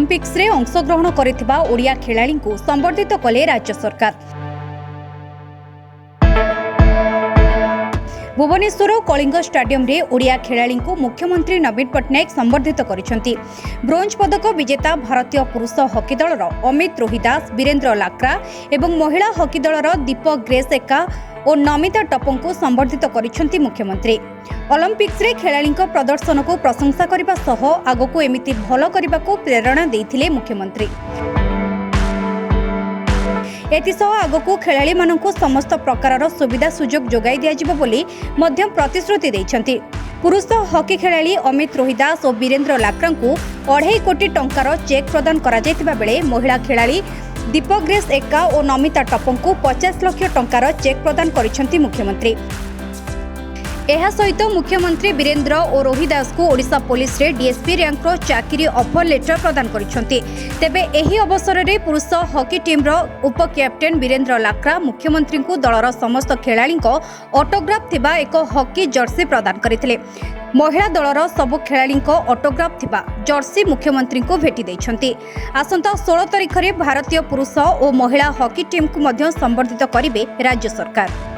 Olympics रे अंशग्रहण करिथिबा ओडिया खेलाड़ी को संबर्धित कले राज्य सरकार। भुवनेश्वर कलिंग स्टाडियम रे ओडिया खेलाड़ी को मुख्यमंत्री नवीन पट्टनायक संबर्धित करिसेंती। ब्रोंज पदक विजेता भारतीय पुरुष हॉकी दलर अमित रोहिदास, वीरेंद्र लाक्रा एवं महिला हॉकी दलर दीपक ग्रेस एका और नमिता टपन को संबर्धित करिसेंती मुख्यमंत्री। ओलंपिक्स रे खेलाड़ी प्रदर्शन को प्रशंसा करने सह आगको एमिति भल करने को प्रेरणा देथिले मुख्यमंत्री। एतिसह आगको खेलाड़ी माननकु समस्त प्रकारर सुविधा सुजोग जोगाई दियाजिबो बोली मध्यम प्रतिश्रुति दैछंती। पुरुष हॉकी खेलाड़ी अमित रोहिदास और वीरेंद्र लाक्रा को 2.5 कोटी टंकार चेक प्रदान करा जायतिबा बेले महिला खेलाड़ी दीपक ग्रेस एका और नमिता टपन को 50 लाख टंकार चेक प्रदान करिसेंती मुख्यमंत्री। एहा सहित मुख्यमंत्री वीरेंद्र और रोहिदास को ओडिशा पुलिस रे डीएसपी रैंक रो चाकरी ऑफर लेटर प्रदान करिसेंती। तेबे एही अवसर रे पुरुष हॉकी टीम रो उप कैप्टेन वीरेंद्र लाक्रा मुख्यमंत्री को दलर समस्त खेलाड़ी को ऑटोग्राफ थिबा एक हॉकी जर्सी प्रदान करथिले। महिला दलर सबु खेलाड़ी को ऑटोग्राफ थिबा जर्सी मुख्यमंत्री को भेटी दैछंती। आसंता 16 तारिख रे भारतीय पुरुष और महिला हॉकी टीम को मध्य संबर्धित करिवे राज्य सरकार।